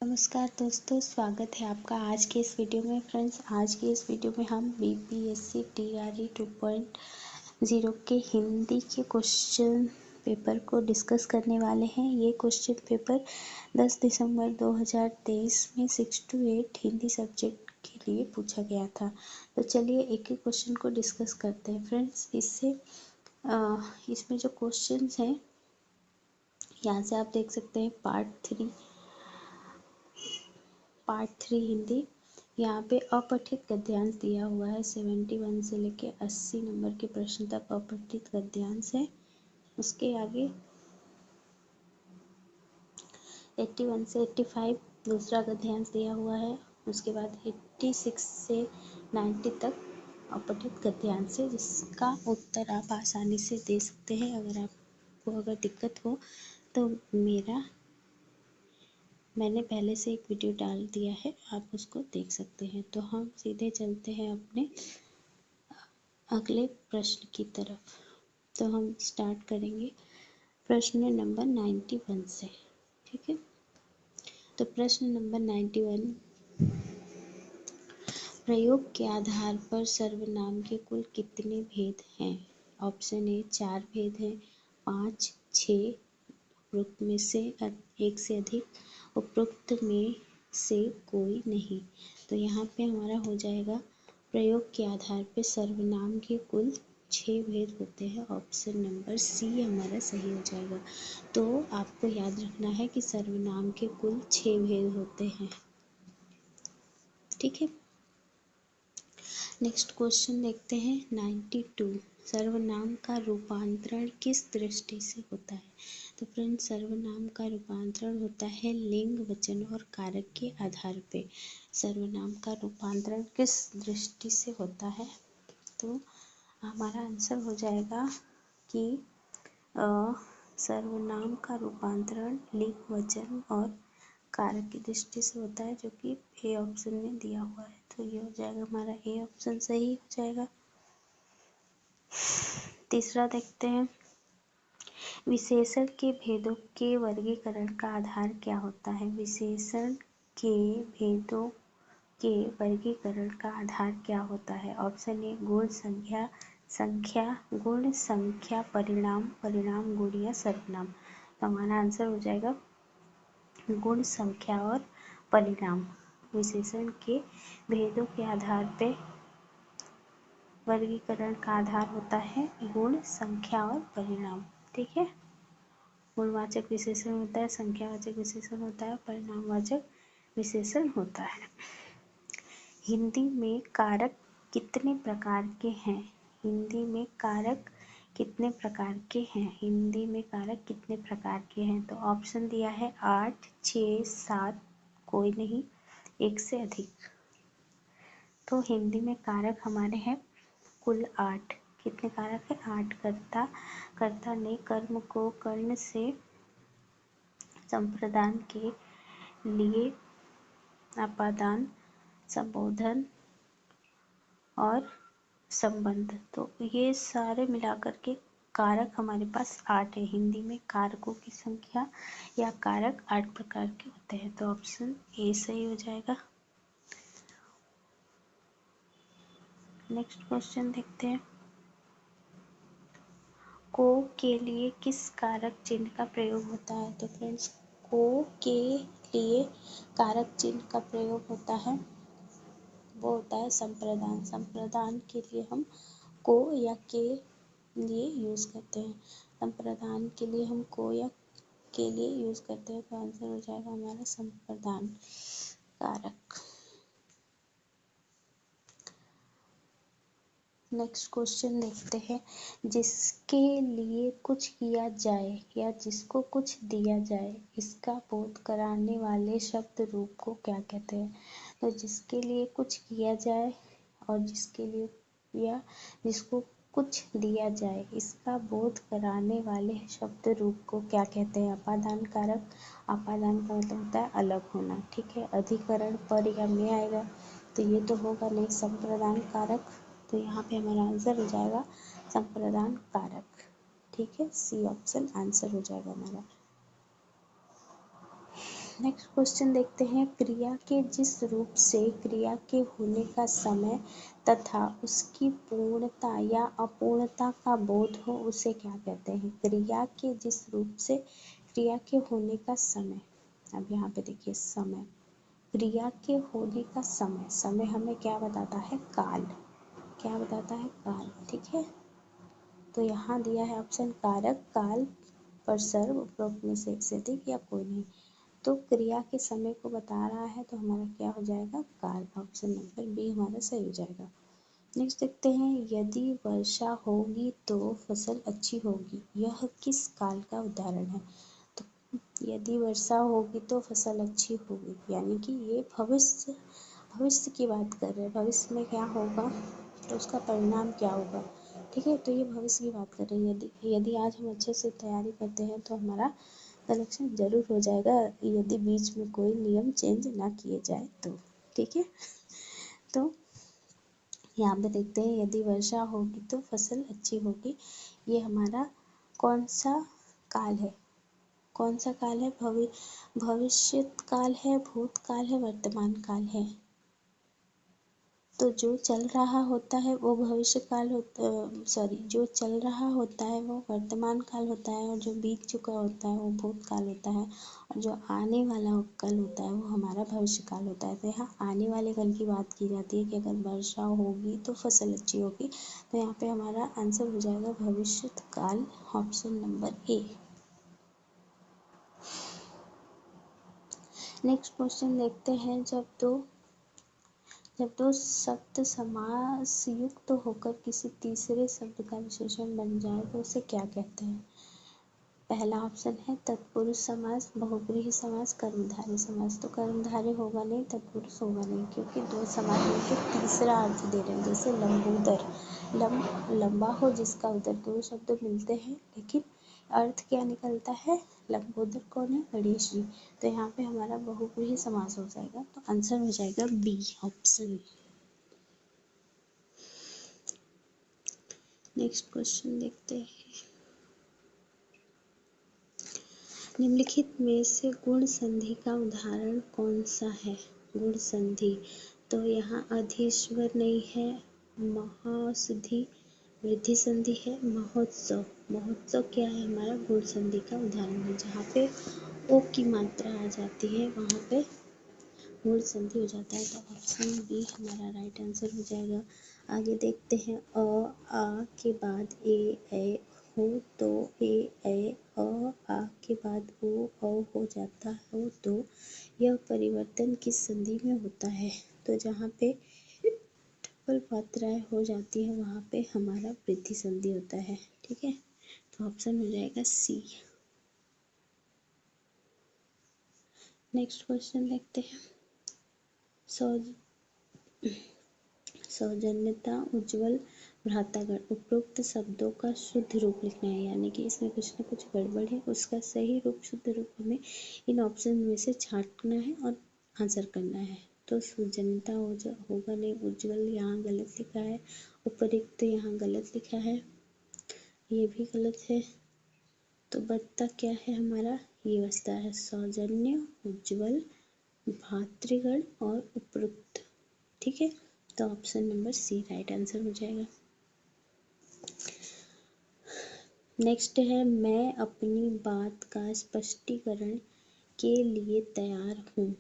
नमस्कार दोस्तों, स्वागत है आपका आज के इस वीडियो में। फ्रेंड्स, आज की इस वीडियो में हम बीपीएससी टीआरई 2.0 के हिंदी के क्वेश्चन पेपर को डिस्कस करने वाले हैं। ये क्वेश्चन पेपर 10 दिसंबर 2023 में 6 to 8 हिंदी सब्जेक्ट के लिए पूछा गया था। तो चलिए एक एक क्वेश्चन को डिस्कस करते हैं। फ्रेंड्स, इसमें जो क्वेश्चन हैं यहाँ से आप देख सकते हैं पार्ट 3 हिंदी। यहाँ पे अपठित गद्यांश दिया हुआ है। 71 से लेके 80 नंबर के प्रश्न तक अपठित गद्यांश है। उसके आगे 81 से 85 दूसरा गद्यांश दिया हुआ है। उसके बाद 86 से 90 तक अपठित गद्यांश है, जिसका उत्तर आप आसानी से दे सकते हैं। अगर दिक्कत हो तो मैंने पहले से एक वीडियो डाल दिया है, आप उसको देख सकते हैं। तो हम सीधे चलते हैं अपने अगले प्रश्न की तरफ। तो हम स्टार्ट करेंगे प्रश्न नंबर 91 से। ठीक है, तो प्रश्न नंबर 91, प्रयोग के आधार पर सर्वनाम के कुल कितने भेद हैं? ऑप्शन ए 4 भेद हैं, 5, 6, उपरोक्त में से एक से अधिक, उपरोक्त में से कोई नहीं। तो यहाँ पे हमारा हो जाएगा प्रयोग के आधार पे सर्वनाम के कुल 6 भेद होते हैं। ऑप्शन नंबर सी हमारा सही हो जाएगा। तो आपको याद रखना है कि सर्वनाम के कुल 6 भेद होते हैं। ठीक है, नेक्स्ट क्वेश्चन देखते हैं 92, सर्वनाम का रूपांतरण किस दृष्टि से होता है? तो फ्रेंड्स, सर्वनाम का रूपांतरण होता है लिंग, वचन और कारक के आधार पे। सर्वनाम का रूपांतरण किस दृष्टि से होता है? तो हमारा आंसर हो जाएगा कि सर्वनाम का रूपांतरण लिंग, वचन और कारक की दृष्टि से होता है, जो कि ए ऑप्शन में दिया हुआ है। तो ये हो जाएगा हमारा ए ऑप्शन सही हो जाएगा। तीसरा देखते हैं, विशेषण के भेदों के वर्गीकरण का आधार क्या होता है? विशेषण के भेदों के वर्गीकरण का आधार क्या होता है? ऑप्शन ए गुण, गुण, संख्या, परिणाम, गुण या सर्वनाम। तो हमारा आंसर हो जाएगा गुण, संख्या और परिणाम। विशेषण के भेदों के आधार पे वर्गीकरण का आधार होता है गुण, संख्या और परिणाम। ठीक है, गुणवाचक विशेषण होता है, संख्यावाचक विशेषण होता है, परिणामवाचक विशेषण होता है। हिंदी में कारक कितने प्रकार के हैं? हिंदी में कारक कितने प्रकार के हैं? हिंदी में कारक कितने प्रकार के हैं? तो ऑप्शन दिया है 8, 6, 7, कोई नहीं, एक से अधिक। तो हिंदी में कारक हमारे हैं कुल 8। कितने कारक है? 8। कर्ता ने कर्म को कर्ण से संप्रदान के लिए अपादान, संबोधन और संबंध, तो ये सारे मिलाकर के कारक हमारे पास 8 है। हिंदी में कारकों की संख्या या कारक 8 प्रकार के होते हैं। तो ऑप्शन ए सही हो जाएगा। नेक्स्ट क्वेश्चन देखते हैं, को के लिए किस कारक चिन्ह का प्रयोग होता है? तो फ्रेंड्स, को के लिए कारक चिन्ह का प्रयोग होता है, वो होता है संप्रदान। संप्रदान के लिए हम को या के लिए यूज करते हैं। संप्रदान के लिए हम को या के लिए यूज करते हैं। तो आंसर हो जाएगा हमारा संप्रदान कारक। नेक्स्ट क्वेश्चन देखते हैं, जिसके लिए कुछ किया जाए या जिसको कुछ दिया जाए, इसका बोध कराने वाले शब्द रूप को क्या कहते हैं? तो जिसके लिए कुछ किया जाए और जिसके लिए या जिसको कुछ दिया जाए, इसका बोध कराने वाले शब्द रूप को क्या कहते हैं? अपादान कारक। अपादान का मतलब होता है अलग होना। ठीक है, अधिकरण पर या में आएगा तो ये तो होगा नहीं। संप्रदान कारक, तो यहाँ पे हमारा आंसर हो जाएगा संप्रदान कारक। ठीक है, सी ऑप्शन आंसर हो जाएगा हमारा। नेक्स्ट क्वेश्चन देखते हैं, क्रिया के जिस रूप से क्रिया के होने का समय तथा उसकी पूर्णता या अपूर्णता का बोध हो उसे क्या कहते हैं। क्रिया के जिस रूप से क्रिया के होने का समय, अब यहाँ पे देखिए समय, क्रिया के होने का समय, समय हमें क्या बताता है, काल, क्या बताता है, काल, ठीक है। तो यहाँ दिया है ऑप्शन कारक, काल, परसर्व, उपरोक्त में से एक से अधिक या कोई नहीं। तो क्रिया के समय को बता रहा है तो हमारा क्या हो जाएगा, काल, ऑप्शन नंबर बी हमारा सही हो जाएगा। नेक्स्ट देखते हैं, यदि वर्षा होगी तो फसल अच्छी होगी, यह किस काल का उदाहरण है। तो यदि वर्षा होगी तो फसल अच्छी होगी, यानी कि ये भविष्य भविष्य की बात कर रहे हैं, भविष्य में क्या होगा तो उसका परिणाम क्या होगा, ठीक है। तो ये भविष्य की बात कर रहे हैं। यदि आज हम अच्छे से तैयारी करते हैं तो हमारा कलेक्शन जरूर हो जाएगा, यदि बीच में कोई नियम चेंज ना किए जाए तो, ठीक है। तो यहाँ पे देखते हैं, यदि वर्षा होगी तो फसल अच्छी होगी, ये हमारा कौन सा काल है, कौन सा काल है, भविष्य काल है, भूतकाल है, वर्तमान काल है। तो जो चल रहा होता है वो भविष्य काल होता, सॉरी, जो चल रहा होता है वो वर्तमान काल होता है, और जो बीत चुका होता है वो भूतकाल होता है, और जो आने वाला कल होता है वो हमारा भविष्य काल होता है। तो यहाँ आने वाले कल की बात की जाती है कि अगर वर्षा होगी तो फसल अच्छी होगी, तो यहाँ पे हमारा आंसर हो जाएगा भविष्य काल, option number A. Next question देखते हैं, जब दो शब्द समास युक्त होकर किसी तीसरे शब्द का विशेषण बन जाए तो उसे क्या कहते हैं। पहला ऑप्शन है तत्पुरुष समास, बहुब्रीहि समास, कर्मधारय समास। तो कर्मधारय होगा नहीं, तत्पुरुष होगा नहीं, क्योंकि दो समास मिलकर तीसरा अर्थ दे रहे हैं। जैसे लंबोदर, लंबा हो जिसका उदर, दो शब्द मिलते हैं लेकिन अर्थ क्या निकलता है, लंबोदर कौन है, गणेश जी। तो यहाँ पे हमारा बहुब्रीहि समास हो जाएगा, तो आंसर हो जाएगा बी ऑप्शन। नेक्स्ट क्वेश्चन देखते हैं, निम्नलिखित में से गुण संधि का उदाहरण कौन सा है। गुण संधि, तो यहाँ अधीश्वर नहीं है, महासुधि, वृद्धि संधि है, महोत्सव, महोत्सव क्या है, हमारा गुण संधि का उदाहरण है। जहाँ पे ओ की मात्रा आ जाती है वहाँ पे गुण संधि हो जाता है, तो ऑप्शन बी हमारा राइट आंसर हो जाएगा। आगे देखते हैं, आ के बाद ए हो तो ए आ के बाद ओ हो जाता हो तो यह परिवर्तन किस संधि में होता है। तो जहाँ पे डबल मात्राएं हो जाती हैं वहाँ पे हमारा वृद्धि संधि होता है, ठीक है। तो ऑप्शन हो जाएगा सी। नेक्स्ट क्वेश्चन देखते हैं, सौजन्यता, उज्ज्वल, भ्रातागण, उपरोक्त शब्दों का शुद्ध रूप लिखना है, यानी कि इसमें कुछ न कुछ गड़बड़ है, उसका सही रूप, शुद्ध रूप हमें इन ऑप्शन में से छांटना है और आंसर करना है। तो सौजन्यता होगा नहीं, उज्ज्वल यहाँ गलत लिखा है, उपरिक्त यहाँ गलत लिखा है, ये भी गलत है। तो बचता क्या है हमारा, ये बचता है सौजन्य, उज्ज्वल, भातृगण और उपरोक्त, ठीक है। तो option number C right answer हो जाएगा। नेक्स्ट है, मैं अपनी बात का स्पष्टीकरण के लिए तैयार हूँ,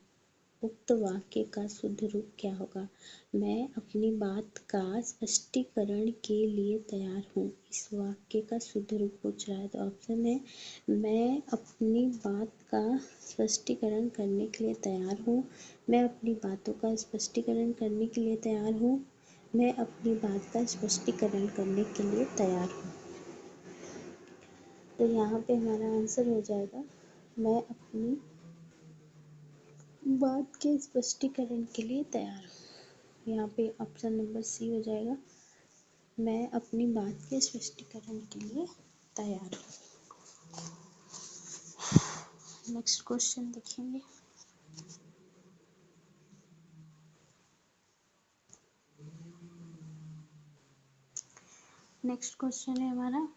उक्त वाक्य का शुद्ध रूप क्या होगा। मैं अपनी बात का स्पष्टीकरण के लिए तैयार हूँ, इस वाक्य का शुद्ध रूप पूछ रहा है, तो ऑप्शन है मैं अपनी बात का स्पष्टीकरण करने के लिए तैयार हूँ, मैं अपनी बातों का स्पष्टीकरण करने के लिए तैयार हूँ, मैं अपनी बात का स्पष्टीकरण करने के लिए तैयार हूँ। तो यहाँ पे हमारा आंसर हो जाएगा मैं अपनी बात के स्पष्टीकरण के लिए तैयार हूँ। यहाँ पे ऑप्शन नंबर सी हो जाएगा, मैं अपनी बात के स्पष्टीकरण के लिए तैयार हूँ। नेक्स्ट क्वेश्चन देखेंगे, नेक्स्ट क्वेश्चन है हमारा,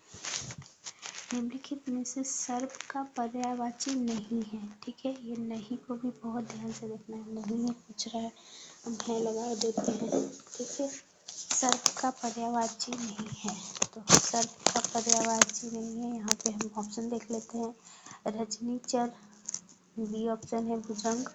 निम्नलिखित में से सर्प का पर्यायवाची नहीं है। ठीक है, ये नहीं को भी बहुत ध्यान से देखना है। नहीं है पूछ रहा है, हम है लगा देते हैं। ठीक है, सर्प का पर्यायवाची नहीं है, तो सर्प का पर्यायवाची नहीं है। यहाँ पे हम ऑप्शन देख लेते हैं। रजनीचर, बी ऑप्शन है भुजंग,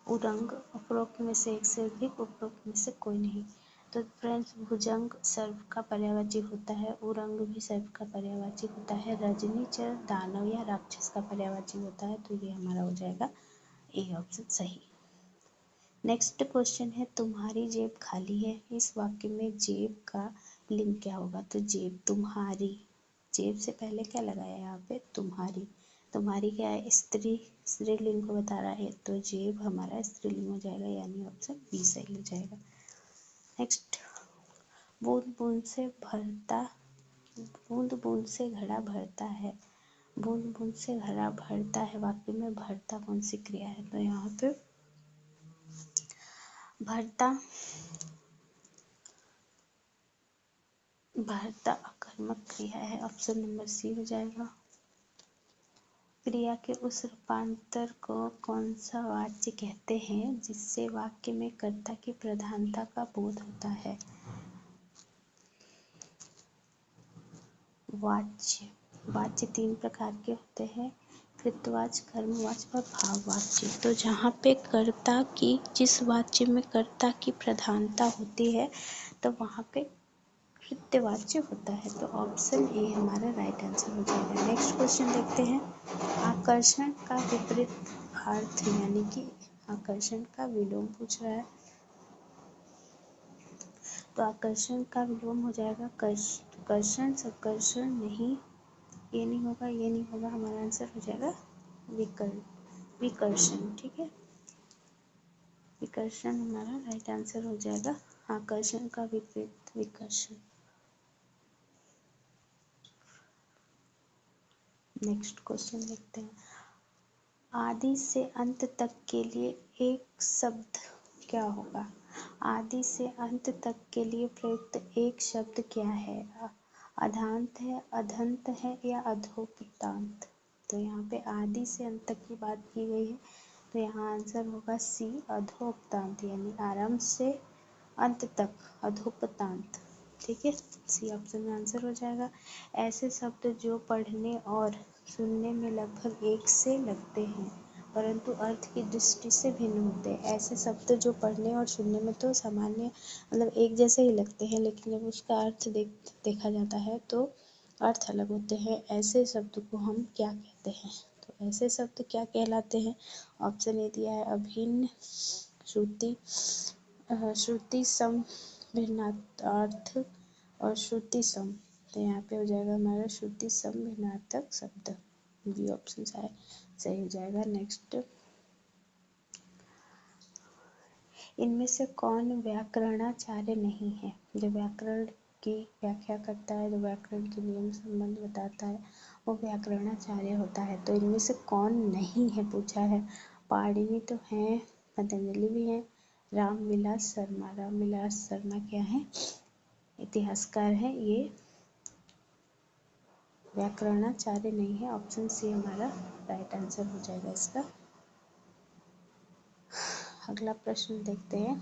उरंग, उपरोक्त में से एक से अधिक, उपरोक्त में से कोई नहीं। तो फ्रेंड्स, भुजंग सर्प का पर्यायवाची होता है, उरंग भी सर्प का पर्यायवाची होता है, रजनीचर दानव या राक्षस का पर्यायवाची होता है। तो ये हमारा हो जाएगा ए ऑप्शन सही। नेक्स्ट क्वेश्चन है, तुम्हारी जेब खाली है। इस वाक्य में जेब का लिंग क्या होगा? तो जेब, तुम्हारी, जेब से पहले क्या लगाया यहाँ पे? तुम्हारी। तुम्हारी क्या है? स्त्रीलिंग को बता रहा है, तो जेब हमारा स्त्रीलिंग हो जाएगा, यानी ऑप्शन बी सही हो जाएगा। नेक्स्ट, बूंद बूंद से भरता, बूंद बूंद से घड़ा भरता है। बूंद बूंद से घड़ा भरता है वाक्य में भरता कौन सी क्रिया है? तो यहाँ पे भरता, भरता अकर्मक क्रिया है, ऑप्शन नंबर सी हो जाएगा। क्रिया के उस रूपांतर को कौन सा वाच्य कहते हैं जिससे वाक्य में कर्ता की प्रधानता का बोध होता है? वाच्य, वाच्य तीन प्रकार के होते हैं, कृतवाच्य, कर्मवाच्य और भाववाच्य। तो जहाँ पे कर्ता की, जिस वाच्य में कर्ता की प्रधानता होती है, तो वहाँ पे कृत्यवाच्य होता है। तो ऑप्शन ए हमारा राइट आंसर हो जाएगा। नेक्स्ट क्वेश्चन देखते हैं। आकर्षण का विपरीत अर्थ, यानी कि आकर्षण का विलोम पूछ रहा है। तो आकर्षण का विलोम हो जाएगा कर्षण, संकर्षण नहीं, ये नहीं होगा, ये नहीं होगा, हमारा आंसर हो जाएगा विकर्षण। ठीक है, विकर्षण हमारा राइट आंसर हो जाएगा। आकर्षण का विपरीत विकर्षण। नेक्स्ट क्वेश्चन देखते हैं। आदि से अंत तक के लिए एक शब्द क्या होगा? आदि से अंत तक के लिए प्रयुक्त एक शब्द क्या है? अधांत है, अधंत है या अधोपतांत? तो यहाँ पे आदि से अंत तक की बात की गई है, तो यहाँ आंसर होगा सी अधोपतांत, यानी आरंभ से अंत तक अधोपतांत। ठीक है, सी ऑप्शन में आंसर हो जाएगा। ऐसे शब्द जो पढ़ने और सुनने में लगभग एक से लगते हैं परंतु अर्थ की दृष्टि से भिन्न होते हैं। ऐसे शब्द जो पढ़ने और सुनने में तो सामान्य मतलब एक जैसे ही लगते हैं, लेकिन जब उसका अर्थ देखा जाता है तो अर्थ अलग होते हैं। ऐसे शब्द को हम क्या कहते हैं? तो ऐसे शब्द क्या कहलाते हैं? ऑप्शन ए दिया है, अभिन्न, श्रुति, श्रुति सम भिन्नार्थ और श्रुति सम। तो यहाँ पे हो जाएगा हमारा श्रुति सम भिन्नार्थक शब्द, बी ऑप्शन सही हो जाएगा। नेक्स्ट, इनमें से कौन व्याकरणाचार्य नहीं है? जो व्याकरण की व्याख्या करता है, जो व्याकरण के नियम संबंध बताता है, वो व्याकरणाचार्य होता है। तो इनमें से कौन नहीं है पूछा है। पाणिनि तो हैं, पतंजलि भी हैं, रामविलास शर्मा। रामविलास शर्मा क्या है? इतिहासकार है। ये व्याकरणाचार्य नहीं है, ऑप्शन सी हमारा राइट आंसर हो जाएगा इसका। अगला प्रश्न देखते हैं।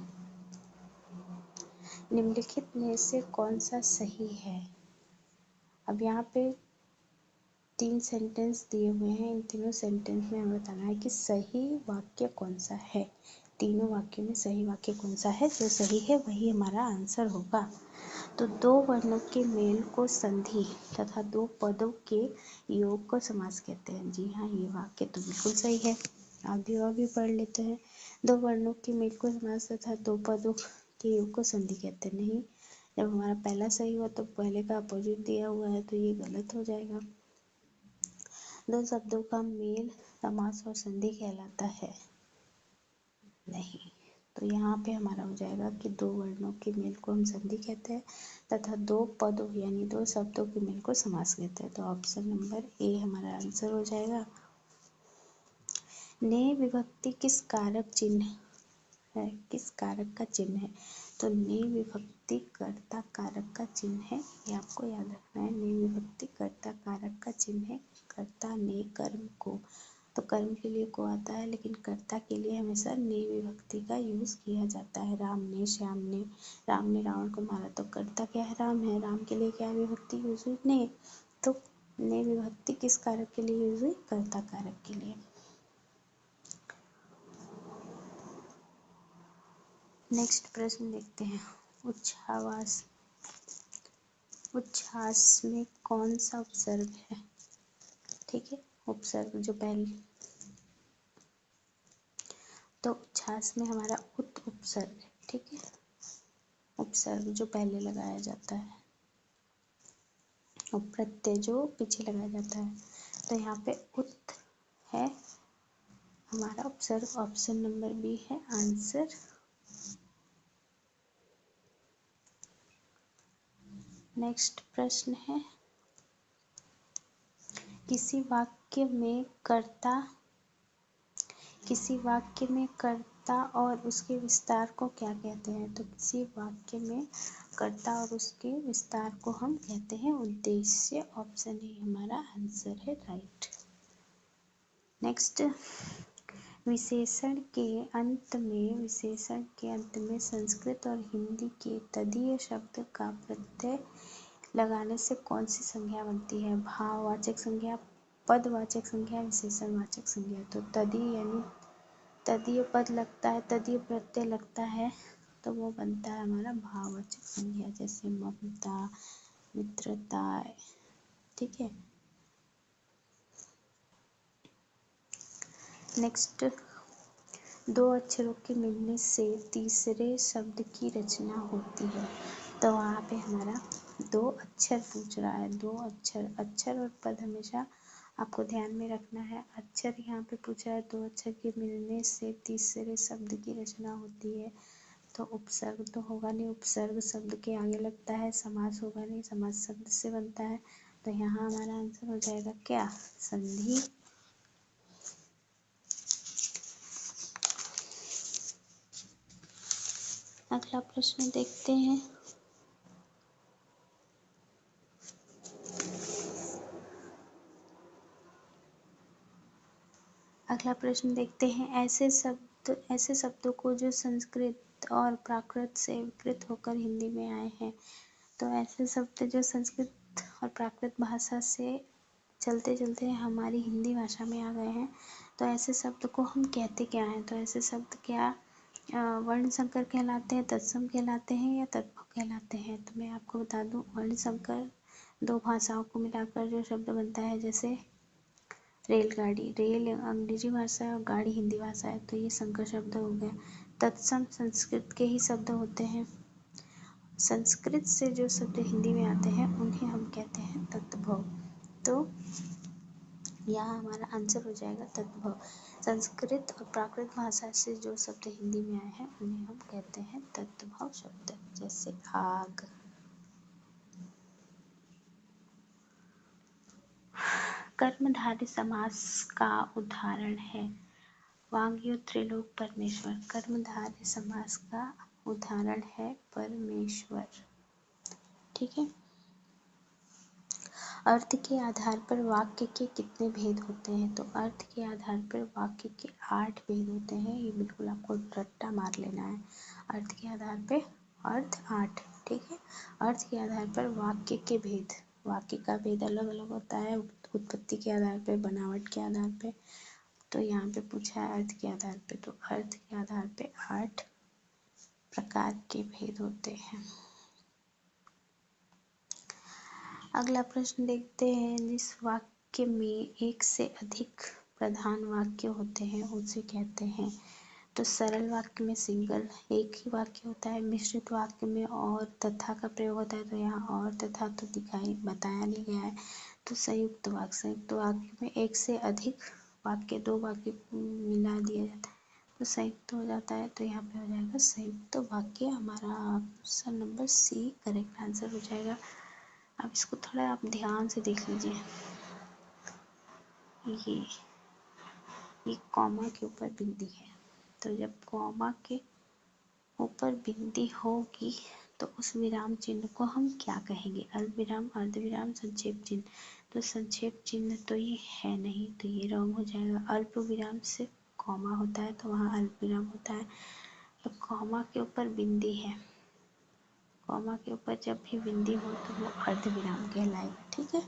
निम्नलिखित में से कौन सा सही है? अब यहाँ पे 3 सेंटेंस दिए हुए हैं, इन तीनों सेंटेंस में हमें बताना है कि सही वाक्य कौन सा है। तीनों वाक्य में सही वाक्य कौन सा है? जो सही है वही हमारा आंसर होगा। तो दो वर्णों के मेल को संधि तथा दो पदों के योग को समास कहते हैं। जी हाँ, ये वाक्य तो बिल्कुल सही है। आगे और भी पढ़ लेते हैं। दो वर्णों के मेल को समास तथा दो पदों के योग को संधि कहते हैं। नहीं, जब हमारा पहला सही हुआ तो पहले का अपोजिट दिया हुआ है, तो ये गलत हो जाएगा। दो शब्दों का मेल समास और संधि कहलाता है। नहीं, तो यहाँ पे हमारा हो जाएगा कि दो वर्णों के मेल को हम संधि कहते हैं तथा दो पदों यानी दो शब्दों के मेल को समास कहते हैं। तो ऑप्शन नंबर ए हमारा आंसर हो जाएगा। ने विभक्ति किस कारक चिन्ह है किस कारक का चिन्ह है? तो ने विभक्ति कर्ता कारक का चिन्ह है, ये आपको याद रखना है। ने विभक्ति कर्ता कारक का चिन्ह है कर्ता ने कर्म को, तो कर्म के लिए को आता है, लेकिन कर्ता के लिए हमेशा ने विभक्ति का यूज किया जाता है। राम ने रावण को मारा, तो कर्ता क्या है? राम है। राम के लिए क्या विभक्ति यूज हुई? ने। तो ने विभक्ति किस कारक के लिए यूज हुई? कर्ता कारक के लिए। नेक्स्ट प्रश्न देखते हैं। उच्छ्वास में कौन सा उपसर्ग है? ठीक है, उपसर्ग जो पहले, तो उच्छ्वास में हमारा उत उपसर्ग है। ठीक है, उपसर्ग जो पहले लगाया जाता है और प्रत्यय जो पीछे लगाया जाता है, तो यहाँ पे उत है हमारा उपसर्ग। ऑप्शन नंबर बी है आंसर। नेक्स्ट प्रश्न है, किसी वाक्य में कर्ता और उसके विस्तार को क्या कहते हैं? तो किसी वाक्य में कर्ता और उसके विस्तार को हम कहते हैं उद्देश्य। ऑप्शन ए हमारा आंसर है, राइट। नेक्स्ट, विशेषण के अंत में संस्कृत और हिंदी के तदीय शब्द का प्रत्यय लगाने से कौन सी संज्ञा बनती है? भाववाचक संज्ञा, पदवाचक संज्ञा, विशेषणवाचक संज्ञा। तो तदीय यानी तदीय पद लगता है, तदीय प्रत्यय लगता है, तो वो बनता है हमारा भाववाचक संज्ञा, जैसे ममता, मित्रता। ठीक है। नेक्स्ट, दो अक्षरों के मिलने से तीसरे शब्द की रचना होती है, तो वहाँ पे हमारा दो अक्षर पूछ रहा है। दो अक्षर और पद हमेशा आपको ध्यान में रखना है। अक्षर यहाँ पे पूछा है, दो अक्षर के मिलने से तीसरे शब्द की रचना होती है, तो उपसर्ग तो होगा नहीं, उपसर्ग शब्द के आगे लगता है, समास होगा नहीं, समास शब्द से बनता है, तो यहाँ हमारा आंसर हो जाएगा क्या? संधि। अगला प्रश्न देखते हैं। अगला प्रश्न देखते हैं। ऐसे शब्दों को जो संस्कृत और प्राकृत से विकृत होकर हिंदी में आए हैं, तो ऐसे शब्द जो संस्कृत और प्राकृत भाषा से चलते चलते हमारी हिंदी भाषा में आ गए हैं, तो ऐसे शब्द को हम कहते क्या हैं? तो ऐसे शब्द क्या वर्ण संकर कहलाते हैं, तत्सम कहलाते हैं या तद्भव कहलाते हैं? तो मैं आपको बता दूं, वर्ण संकर दो भाषाओं को मिलाकर जो शब्द बनता है, जैसे रेलगाड़ी, रेल अंग्रेजी भाषा है और गाड़ी हिंदी भाषा है, तो ये संकर शब्द हो गया। तत्सम संस्कृत के ही शब्द होते हैं। संस्कृत से जो शब्द हिंदी में आते हैं उन्हें हम कहते हैं तद्भव। तो यहाँ हमारा आंसर हो जाएगा तद्भव। संस्कृत और प्राकृत भाषा से जो शब्द हिंदी में आए हैं उन्हें हम कहते हैं तद्भव शब्द, जैसे आग। कर्मधारय समास का उदाहरण है वाग्यु त्रिलोक परमेश्वर। कर्मधारय समास का उदाहरण है परमेश्वर। ठीक है। अर्थ के आधार पर वाक्य के कितने भेद होते हैं? तो अर्थ के आधार पर वाक्य के 8 भेद होते हैं। ये बिल्कुल आपको रट्टा मार लेना है। अर्थ के आधार पे अर्थ 8। ठीक है। अर्थ के आधार पर वाक्य के भेद, वाक्य का भेद अलग अलग होता है, उत्पत्ति के आधार पे, बनावट के आधार पे। तो यहाँ पे पूछा है अर्थ के आधार पे, तो अर्थ के आधार पे 8 प्रकार के भेद होते हैं। अगला प्रश्न देखते हैं। जिस वाक्य में एक से अधिक प्रधान वाक्य होते हैं उसे कहते हैं, तो सरल वाक्य में सिंगल एक ही वाक्य होता है, मिश्रित वाक्य में और तथा का प्रयोग होता है, तो यहाँ और तथा तो बताया नहीं गया है, तो संयुक्त वाक्य में एक से अधिक वाक्य, दो वाक्य मिला दिया जाता है तो संयुक्त हो जाता है, तो यहाँ पे हो जाएगा संयुक्त वाक्य। हमारा option number C correct answer हो जाएगा। अब इसको थोड़ा आप ध्यान से देख लीजिए। ये कॉमा के ऊपर बिंदी है, तो जब कॉमा के ऊपर बिंदी होगी तो उस विराम चिन्ह को हम क्या कहेंगे? अल्प विराम, अर्धविराम, संक्षेप चिन्ह। तो संक्षेप चिन्ह तो ये है नहीं, तो ये रॉन्ग हो जाएगा। अल्प विराम से कॉमा होता है तो वहाँ अल्प विराम होता है। तो कॉमा के ऊपर बिंदी है, कॉमा के ऊपर जब भी बिंदी हो तो वो अर्धविराम कहलाएगा। ठीक है,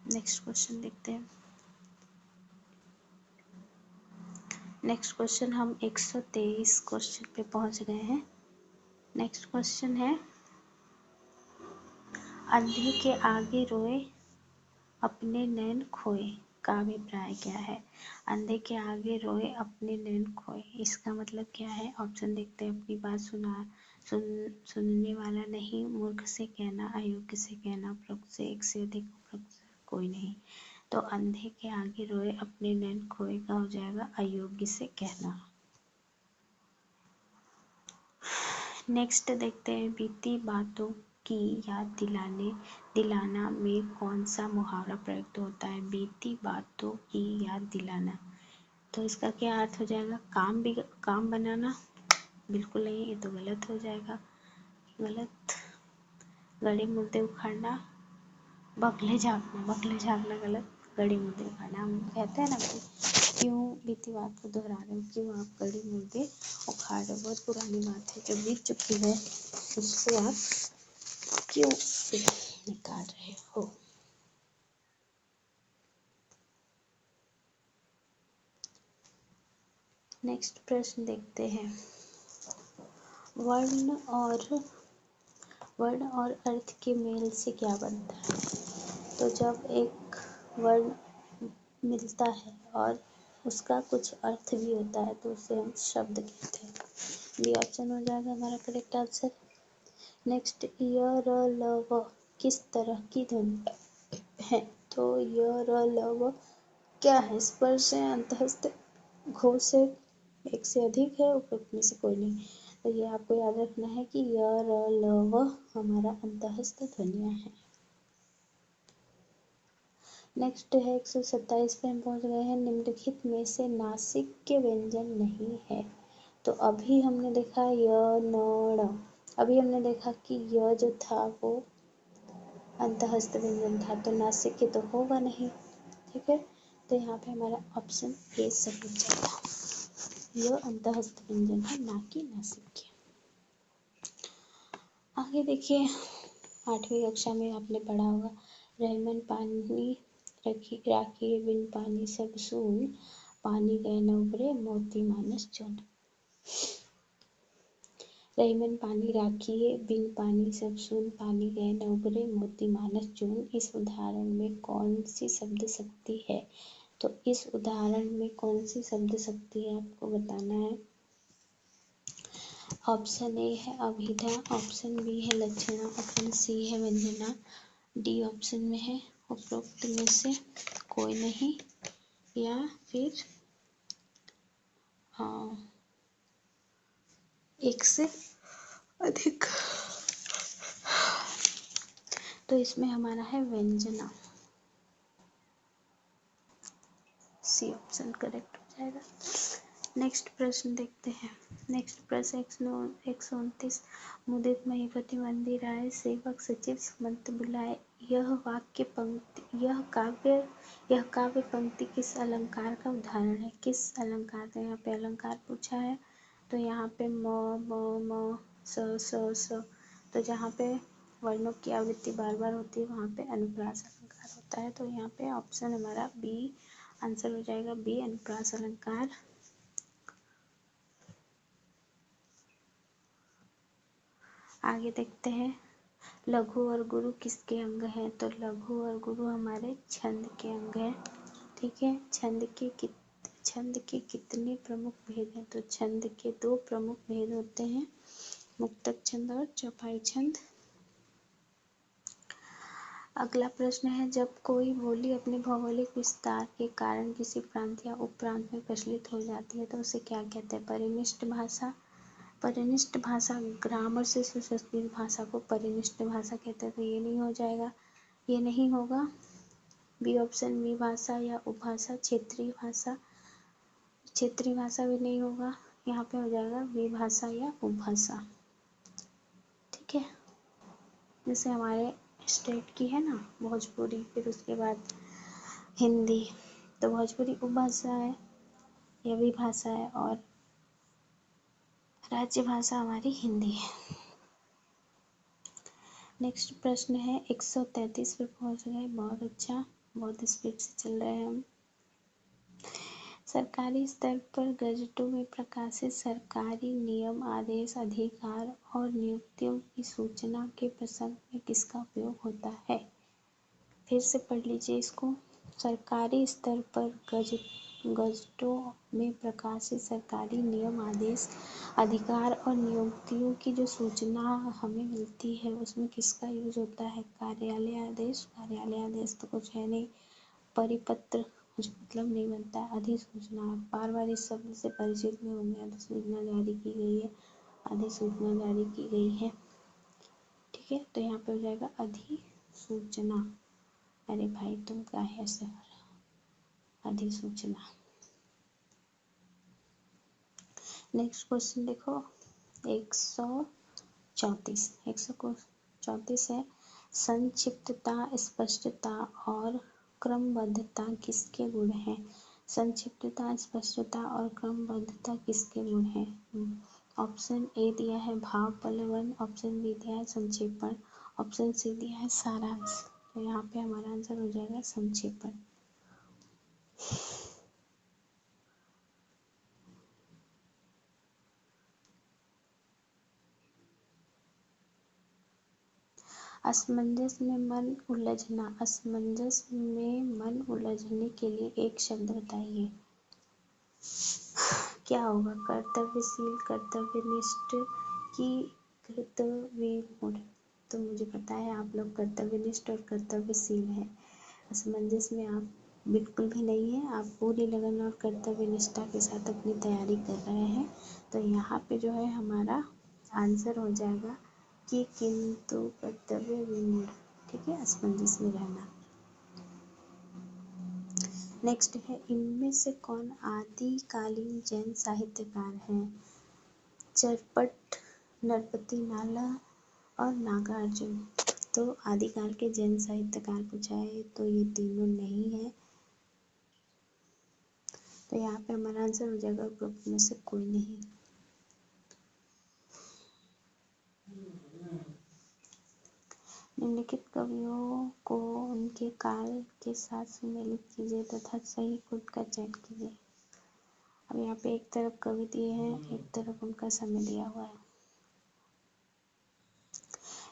नेक्स्ट क्वेश्चन देखते हैं। नेक्स्ट क्वेश्चन हम 123 क्वेश्चन पे पहुंच गए हैं। नेक्स्ट क्वेश्चन है, अंधे के आगे रोए अपने नैन खोए का अभिप्राय क्या है? अंधे के आगे रोए अपने नैन खोए, इसका मतलब क्या है? ऑप्शन देखते हैं। अपनी बात सुनने वाला नहीं, मूर्ख से कहना, अयोग्य से कहना, उपरोक्त से एक से अधिक, उपरोक्त से कोई नहीं। तो अंधे के आगे रोए अपने नैन खोए का हो जाएगा अयोग्य से कहना। नेक्स्ट देखते हैं, बीती बातों की याद दिलाना में कौन सा मुहावरा प्रयुक्त होता है? बीती बातों की याद दिलाना, तो इसका क्या अर्थ हो जाएगा? काम बनाना, बिल्कुल नहीं, ये तो गलत हो जाएगा, गलत। गड़े मुर्दे उखाड़ना, बगले झाँकना गलत, गड़े मुर्दे उखाड़ना। हम कहते हैं ना कि क्यों बीती बात को दोहरा रहे हो, क्यों आप गड़े मुर्दे उखाड़ रहे हो, बहुत पुरानी बात है जो बीत चुकी है, उसको आप क्यों निकाल रहे हो? नेक्स्ट प्रश्न देखते हैं, वर्ण और अर्थ के मेल से क्या बनता है? तो जब एक वर्ण मिलता है और उसका कुछ अर्थ भी होता है तो उसे हम शब्द कहते हैं। बी ऑप्शन हो जाएगा हमारा करेक्ट आंसर। नेक्स्ट, य र ल व किस तरह की ध्वनि है? तो य र ल व क्या है? स्पर्श है, अंतःस्थ, घोष है, एक से अधिक है, उपरोक्त में से कोई नहीं। तो ये आपको याद रखना है कि य र ल व हमारा अंतःस्थ ध्वनियाँ हैं। नेक्स्ट है 127 पे हम पहुंच गए हैं। निम्नलिखित में से नासिक्य व्यंजन नहीं है। तो अभी हमने देखा य न ण, अभी हमने देखा कि य जो था वो अंतःस्थ व्यंजन था, तो नासिक्य तो होगा नहीं। ठीक है, तो यहाँ पे हमारा ऑप्शन ए सही हो जाएगा। यह अंतःस्थ व्यंजन है, ना कि नासिक्य। आगे देखिए, 8वीं कक्षा में आपने पढ़ा होगा, रहमन पानी राखिए बिन पानी सब सून, पानी गए न उबरे मोती मानस चून। रहीमन पानी राखिए बिन पानी सब सून, पानी गए न उबरे मोती मानस चून। इस उदाहरण में कौन सी शब्द शक्ति है? तो इस उदाहरण में कौन सी शब्द शक्ति है आपको बताना है। ऑप्शन ए है अभिधा, ऑप्शन बी है लक्षणा, ऑप्शन सी है व्यंजना, डी ऑप्शन में है उपरोक्त में से कोई नहीं, या फिर एक से अधिक। तो इसमें हमारा है व्यंजना, सी ऑप्शन करेक्ट हो जाएगा। नेक्स्ट प्रश्न देखते हैं। नेक्स्ट प्रश्न 129, मुदित महीपति मंदिर आए, सेवक सचिव सुमंत बुलाए। यह काव्य पंक्ति किस अलंकार का उदाहरण है? किस अलंकार का? यहाँ पे अलंकार पूछा है, तो यहाँ पे म स। तो जहाँ पे वर्णों की आवृत्ति बार बार होती है वहाँ पे अनुप्रास अलंकार होता है। तो यहाँ पे ऑप्शन हमारा बी आंसर हो जाएगा, बी अनुप्रास अलंकार। आगे देखते हैं, लघु और गुरु किसके अंग हैं? तो लघु और गुरु हमारे छंद के अंग हैं। ठीक है, छंद के कितने प्रमुख भेद हैं? तो छंद के 2 प्रमुख भेद होते हैं, मुक्तक छंद और चौपाई छंद। अगला प्रश्न है, जब कोई बोली अपने भौगोलिक विस्तार के कारण किसी प्रांत या उपप्रांत में प्रचलित हो जाती है तो उसे क्या कहते हैं? परिनिष्ठ भाषा। परिनिष्ठ भाषा, ग्रामर से सुसंस्कृत भाषा को परिनिष्ठ भाषा कहते हैं, तो ये नहीं हो जाएगा, ये नहीं होगा। बी ऑप्शन, बी भाषा या उपभाषा। क्षेत्रीय भाषा भी नहीं होगा, यहाँ पे हो जाएगा विभाषा या उपभाषा। ठीक है, जैसे हमारे स्टेट की है ना भोजपुरी, फिर उसके बाद हिंदी, तो भोजपुरी उपभाषा है या विभाषा है और राज्य भाषा हमारी हिंदी है। नेक्स्ट प्रश्न है 133 पे पहुंच गए, बहुत अच्छा, बहुत स्पीड से चल रहे हैं हम। सरकारी स्तर पर गजटों में प्रकाशित सरकारी नियम, आदेश, अधिकार और नियुक्तियों की सूचना के प्रसंग में किसका उपयोग होता है? फिर से पढ़ लीजिए इसको। सरकारी स्तर पर गजटों में प्रकाशित सरकारी नियम, आदेश, अधिकार और नियुक्तियों की जो सूचना हमें मिलती है उसमें किसका यूज होता है? कार्यालय आदेश। कार्यालय आदेश तो कुछ है नहीं, परिपत्र कुछ मतलब नहीं बनता है। अधिसूचना, बार बार इस शब्द से परिचित भी होंगे। अधिसूचना जारी की गई है, अधिसूचना जारी की गई है। ठीक है, तो यहाँ पे हो जाएगा अधिसूचना। अरे भाई तुम क्या है ऐसे हो रहा, अधिसूचना। नेक्स्ट क्वेश्चन देखो 134 है, संक्षिप्तता, स्पष्टता और क्रमबद्धता किसके गुण हैं? संक्षिप्तता, स्पष्टता और क्रमबद्धता किसके गुण हैं? ऑप्शन ए दिया है भाव पल्लवन, ऑप्शन बी दिया है संक्षेपण, ऑप्शन सी दिया है सारांश। तो यहाँ पे हमारा आंसर हो जाएगा संक्षेपण। असमंजस में मन उलझना, असमंजस में मन उलझने के लिए एक शब्द बताइए। क्या होगा? कर्तव्यशील, कर्तव्यनिष्ठ की कर्तव्यमूढ़। तो मुझे पता है आप लोग कर्तव्यनिष्ठ और कर्तव्यशील हैं। असमंजस में आप बिल्कुल भी नहीं है, आप पूरी लगन और कर्तव्यनिष्ठा के साथ अपनी तैयारी कर रहे हैं। तो यहाँ पे जो है हमारा आंसर हो जाएगा कि किंतु कर्तव्य विमूढ़। ठीक है, असमंजस में रहना। नेक्स्ट है, इनमें से कौन आदिकालीन जैन साहित्यकार हैं? चरपट, नरपति नाला और नागार्जुन। तो आदिकाल के जैन साहित्यकार पूछा है, तो ये तीनों नहीं है। तो यहाँ पे हमारा आंसर हो जाएगा ग्रुप में से कोई नहीं। निम्नलिखित कवियों को उनके काल के साथ सुमेलित कीजिए तथा सही कृत का चयन कीजिए। अब यहाँ पे एक तरफ कवि दिए हैं, एक तरफ उनका समय दिया हुआ है।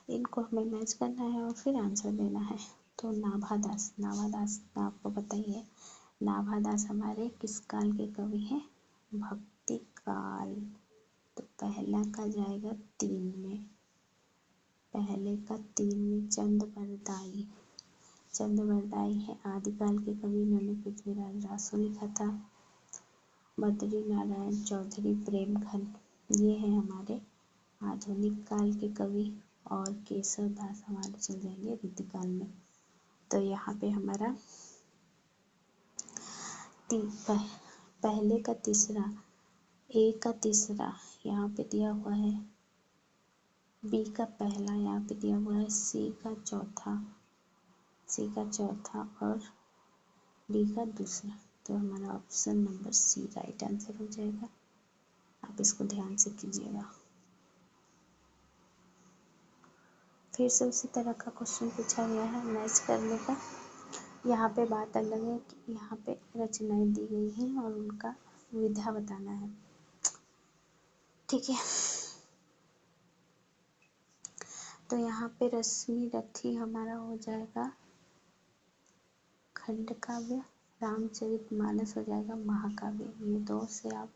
इनको हमें मैच करना है और फिर आंसर देना है। तो नाभादास, नाभादास आपको पता ही है। नाभादास हमारे किस काल के कवि हैं? भक्ति काल। तो पहला का जाएगा 3 में, पहले का 3 में चंद बरदाई है आदिकाल के कवि। इन्होंने पृथ्वीराज रासो लिखा था। बद्री नारायण चौधरी प्रेमघन, ये है हमारे आधुनिक काल के कवि। और केशव दास हमारे चल जाएंगे रीतिकाल में। तो यहाँ पे हमारा पहले का तीसरा, ए का तीसरा यहाँ पे दिया हुआ है, बी का पहला यहाँ पे दिया हुआ है, सी का चौथा और डी का दूसरा। तो हमारा option number C right answer हो जाएगा। आप इसको ध्यान से कीजिएगा। फिर से उसी तरह का क्वेश्चन पूछा गया है मैच करने का। यहाँ पे बात अलग है कि यहाँ पे रचनाएं दी गई हैं और उनका विधा बताना है। ठीक है, तो यहाँ पे रश्मि रथी हमारा हो जाएगा खंड काव्य, रामचरितमानस हो जाएगा महाकाव्य। ये दो से आप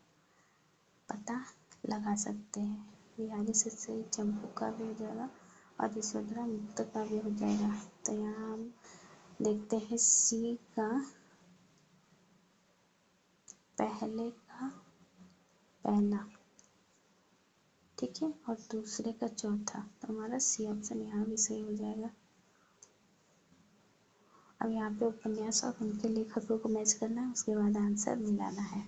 पता लगा सकते हैं। बिहारी से सही चंपू काव्य हो जाएगा और यशोधरा मुक्त काव्य हो जाएगा। तो यहाँ हम देखते हैं सी का पहले का पहला, ठीक है, और दूसरे का चौथा। तो हमारा सी ऑप्शन यहाँ भी सही हो जाएगा। अब यहाँ पे उपन्यास और उनके लेखकों को मैच करना है, उसके बाद आंसर मिलाना है।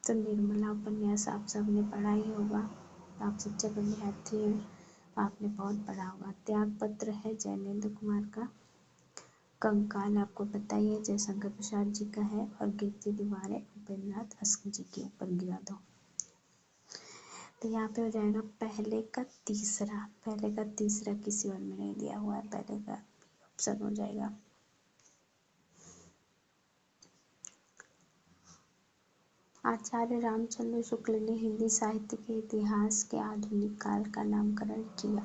तो निर्मला उपन्यास आप सबने पढ़ा ही होगा, आप शिक्षक विद्यार्थी हैं, आपने बहुत पढ़ा होगा। त्याग पत्र है जैनेंद्र कुमार का। कंकाल आपको पता ही है, जयशंकर प्रसाद जी का है। और गिरती दीवारें उपेंद्रनाथ अस्क जी के ऊपर गिरा दो। तो यहाँ पे हो जाएगा पहले का तीसरा किसी और में नहीं दिया हुआ है, पहले का ऑप्शन हो जाएगा। आचार्य रामचंद्र शुक्ल ने हिंदी साहित्य के इतिहास के आधुनिक काल का नामकरण किया।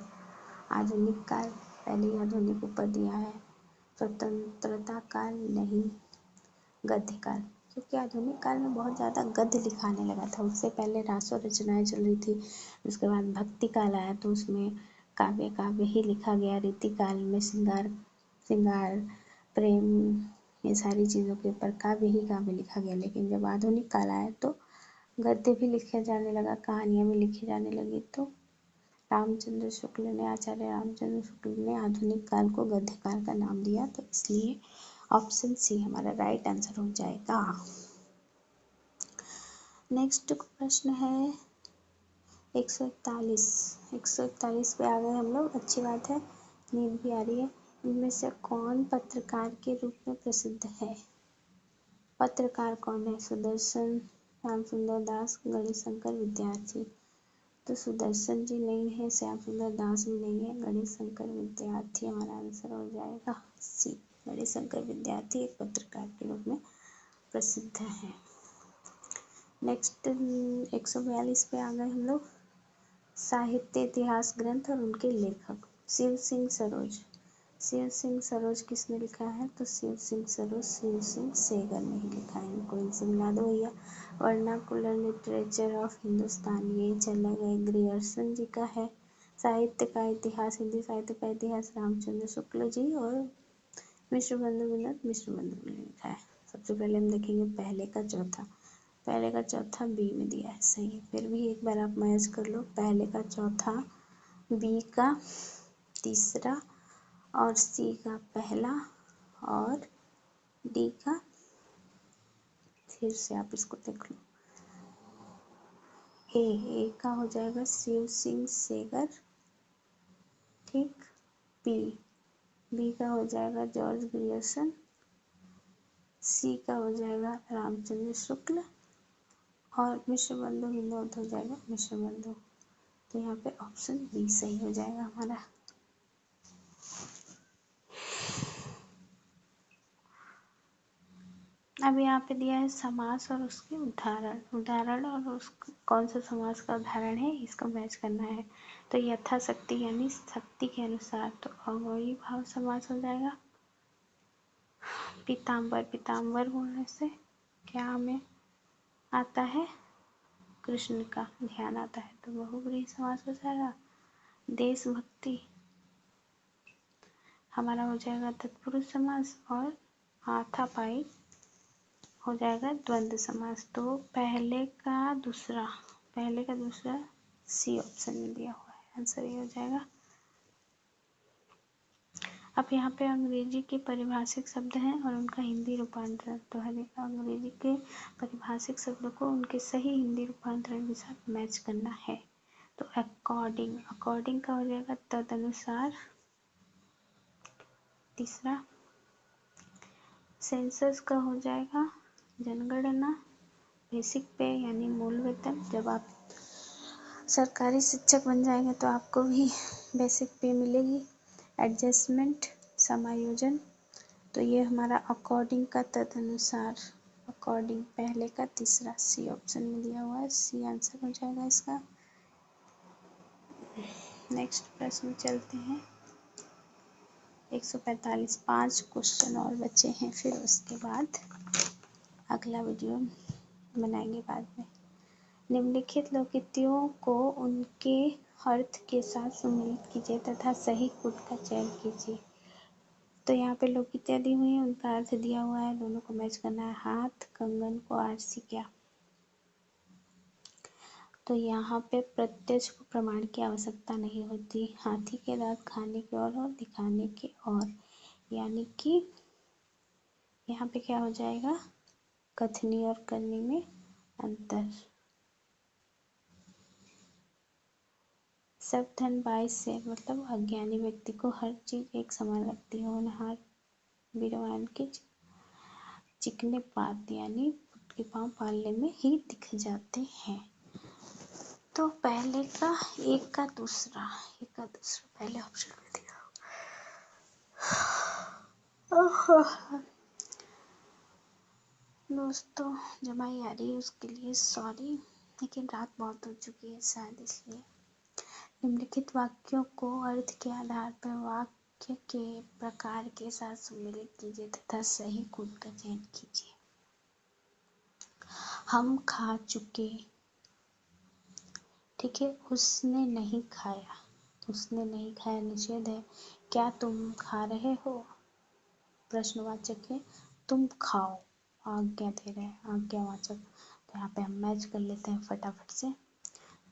आधुनिक काल, पहले ही आधुनिक ऊपर दिया है। स्वतंत्रता काल नहीं, गद्य काल, क्योंकि आधुनिक काल में बहुत ज़्यादा गद्य लिखाने लगा था। उससे पहले रासो रचनाएं चल रही थी, उसके बाद भक्ति काल आया तो उसमें काव्य ही लिखा गया। रीति काल में श्रृंगार प्रेम ये सारी चीज़ों के ऊपर काव्य लिखा गया। लेकिन जब आधुनिक काल आया तो गद्य भी लिखे जाने लगा, कहानियाँ भी लिखी जाने लगी। तो आचार्य रामचंद्र शुक्ल ने आधुनिक काल को गद्य काल का नाम दिया। तो इसलिए ऑप्शन सी हमारा राइट आंसर हो जाएगा। नेक्स्ट प्रश्न है 141 पे आ गए हम लोग, अच्छी बात है, नींद भी आ रही है। इनमें से कौन पत्रकार के रूप में प्रसिद्ध है? पत्रकार कौन है? सुदर्शन, श्याम सुंदर दास, गणेशशंकर विद्यार्थी। तो सुदर्शन जी नहीं है, श्याम सुंदर दास भी नहीं है, गणेशशंकर विद्यार्थी हमारा आंसर हो जाएगा सी। गणेशशंकर विद्यार्थी एक पत्रकार के रूप में प्रसिद्ध है। नेक्स्ट 142 पे आ गए हम लोग, साहित्य इतिहास ग्रंथ और उनके लेखक। शिव सिंह सरोज किसने लिखा है? तो शिव सिंह सेगर ने ही लिखा है। इनको इनसे मिला दो भैया। वर्नाकुलर लिटरेचर ऑफ हिंदुस्तान, ये चला गया, ग्रियर्सन जी का है। साहित्य का इतिहास, हिंदी साहित्य का इतिहास, रामचंद्र शुक्ल जी। और मिश्र बंधु ने लिखा है। सबसे पहले हम देखेंगे पहले का चौथा बी में दिया है, सही है। फिर भी एक बार आप मैच कर लो, पहले का चौथा, बी का तीसरा, और सी का पहला, और डी का, फिर से आप इसको देख लो, ए का हो जाएगा शिव सिंह सेगर, ठीक। बी का हो जाएगा जॉर्ज ग्रियर्सन, सी का हो जाएगा रामचंद्र शुक्ल, और मिश्र बंधु विनोद हो जाएगा मिश्र बंधु। तो यहाँ पे ऑप्शन बी सही हो जाएगा हमारा। अब यहाँ पे दिया है समास और उसके उदाहरण और उस कौन सा समास का उदाहरण है, इसको मैच करना है। तो यथाशक्ति यानी शक्ति के अनुसार, तो अव्ययी भाव समास हो जाएगा। पीताम्बर बोलने से क्या हमें आता है? कृष्ण का ध्यान आता है, तो बहुब्रीहि समास हो जाएगा। देशभक्ति हमारा हो जाएगा तत्पुरुष समास, और हाथापाई हो जाएगा द्वंद्व समास। तो पहले का दूसरा सी ऑप्शन में दिया हुआ है, आंसर ये हो जाएगा। अब यहाँ पे अंग्रेजी के परिभाषिक शब्द हैं और उनका हिंदी रूपांतरण। तो हर अंग्रेजी के परिभाषिक शब्दों को उनके सही हिंदी रूपांतरण के साथ मैच करना है। तो अकॉर्डिंग का हो जाएगा तदनुसार, तीसरा। सेंसस का हो जाएगा जनगणना। बेसिक पे यानी मूल वेतन, जब आप सरकारी शिक्षक बन जाएंगे तो आपको भी बेसिक पे मिलेगी। एडजस्टमेंट समायोजन, तो ये हमारा अकॉर्डिंग का तदनुसार, अकॉर्डिंग पहले का तीसरा, सी ऑप्शन में दिया हुआ है, सी आंसर हो जाएगा इसका। नेक्स्ट प्रश्न चलते हैं 145, 5 क्वेश्चन और बचे हैं, फिर उसके बाद अगला वीडियो बनाएंगे बाद में। निम्नलिखित लोकोक्तियों को उनके अर्थ के साथ सम्मिलित कीजिए तथा सही कूट का चयन कीजिए। तो यहाँ पे लोकोक्तियाँ दी हुई हैं, उनका अर्थ दिया हुआ है, दोनों को मैच करना है। हाथ कंगन को आरसी क्या? तो यहाँ पे प्रत्यक्ष को प्रमाण की आवश्यकता नहीं होती। हाथी के दांत खाने के और दिखाने के और, यानी कि यहाँ पे क्या हो जाएगा? कथनी और करनी में अंतर। सब धन 22 से मतलब अज्ञानी व्यक्ति को हर चीज एक समान लगती है। होनहार बीरवान के चिकने पात यानी पुट के पाँव पालने में ही दिख जाते हैं। तो पहले का एक का दूसरा पहले ऑप्शन में दिया। दोस्तों जमाई आ रही है उसके लिए सॉरी, लेकिन रात बहुत हो चुकी है शायद इसलिए। निम्नलिखित वाक्यों को अर्थ के आधार पर वाक्य के प्रकार के साथ सम्मिलित कीजिए तथा सही कूट का चयन कीजिए। हम खा चुके, ठीक है। उसने नहीं खाया, उसने नहीं खाया निषेध है। क्या तुम खा रहे हो, प्रश्नवाचक है। तुम खाओ, आज्ञा दे रहे हैं, आज्ञावाचक। तो यहाँ पे हम मैच कर लेते हैं फटाफट से।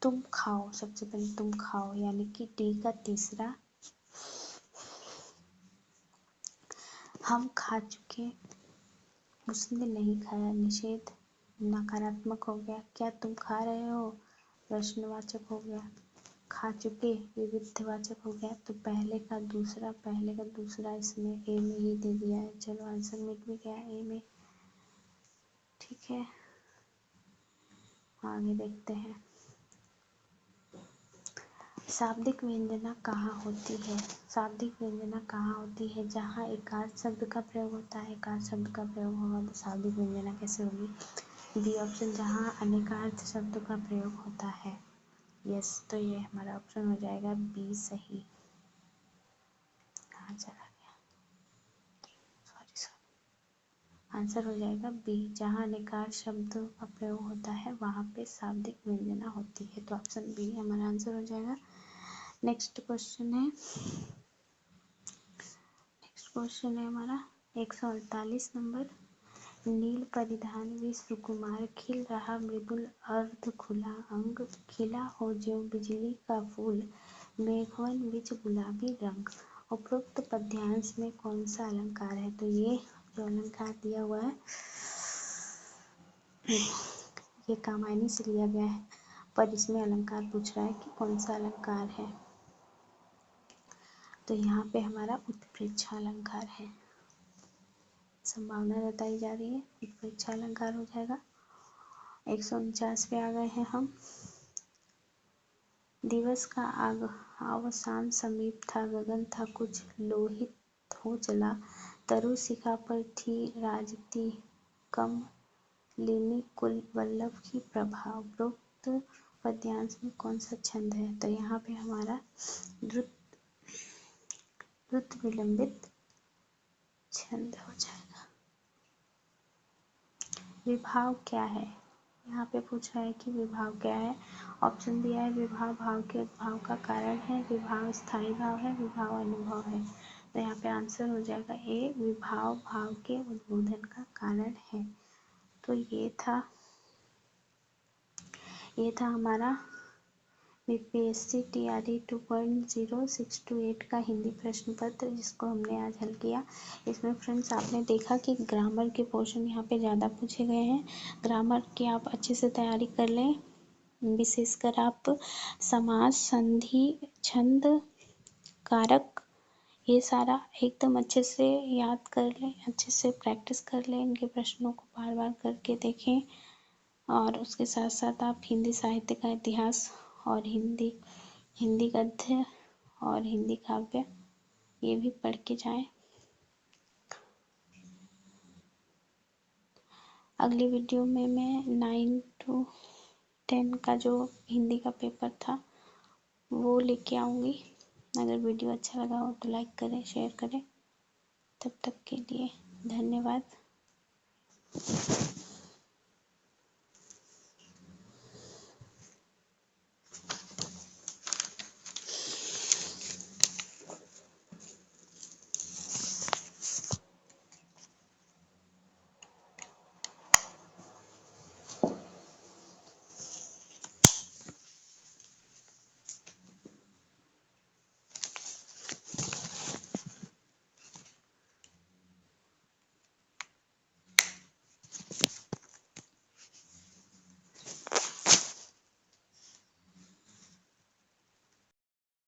तुम खाओ, सबसे पहले तुम खाओ यानी कि डी का तीसरा। हम खा चुके, उसने नहीं खाया निषेध नकारात्मक हो गया। क्या तुम खा रहे हो, प्रश्नवाचक हो गया। खा चुके विविधवाचक हो गया। तो पहले का दूसरा इसमें ए में ही दे दिया है। चलो आंसर मिट भी गया ए में, ठीक है। आगे देखते हैं। शाब्दिक व्यंजना कहाँ होती है। शाब्दिक व्यंजना कहाँ होती है, जहाँ एकार्थ शब्द का प्रयोग होता है। एकार्थ शब्द का प्रयोग होगा तो शाब्दिक व्यंजना कैसे होगी। बी ऑप्शन, जहाँ अनेकार्थ शब्द का प्रयोग होता है। यस, तो ये हमारा ऑप्शन हो जाएगा बी सही। कहाँ चला गया, सॉरी। आंसर हो जाएगा बी, जहाँ अनेकार्थ शब्द का प्रयोग होता है वहाँ पे शाब्दिक व्यंजना होती है। तो ऑप्शन बी हमारा आंसर हो जाएगा। नेक्स्ट क्वेश्चन है हमारा 148 नंबर। नील परिधान विश्व कुमार खिल रहा मृदुल अर्ध खुला अंग, खिला हो ज्यों बिजली का फूल मेघवन बिच गुलाबी रंग। उपरोक्त पद्यांश में कौन सा अलंकार है। तो ये जो अलंकार दिया हुआ है ये कामायनी से लिया गया है, पर इसमें अलंकार पूछ रहा है कि कौन सा अलंकार है। तो यहाँ पे हमारा उत्प्रेक्षा अलंकार है, संभावना बताई जा रही है। उत्प्रेक्षा अलंकार हो जाएगा। 149 पे आ गए हैं हम। दिवस का अवसान समीप था, गगन था कुछ लोहित हो चला, तरु शिखा पर थी राजती कम लीनी कुल वल्लभ की प्रभा। उपरोक्त पद्यांश में कौन सा छंद है। तो यहाँ पे हमारा द्रुत विलंबित छंद हो जाएगा। विभाव क्या है, यहाँ पे पूछ रहा है कि विभाव क्या है। ऑप्शन दिया है विभाव भाव के उद्भाव का कारण है, विभाव स्थायी भाव है, विभाव अनुभव है। तो यहाँ पे आंसर हो जाएगा ए, विभाव भाव के उद्बोधन का कारण है। तो ये था हमारा बीपीएससी टीआरई 2.0 6-8 का हिंदी प्रश्न पत्र, जिसको हमने आज हल किया। इसमें फ्रेंड्स आपने देखा कि ग्रामर के पोर्शन यहाँ पे ज़्यादा पूछे गए हैं। ग्रामर की आप अच्छे से तैयारी कर लें, विशेषकर आप समास, संधि, छंद, कारक, ये सारा एकदम अच्छे से याद कर लें, अच्छे से प्रैक्टिस कर लें। इनके प्रश्नों को बार बार करके देखें और उसके साथ साथ आप हिंदी साहित्य का इतिहास और हिंदी गद्य और हिंदी काव्य ये भी पढ़ के जाएं। अगली वीडियो में मैं 9 to 10 का जो हिंदी का पेपर था वो लेके आऊँगी। अगर वीडियो अच्छा लगा हो तो लाइक करें, शेयर करें। तब तक के लिए धन्यवाद।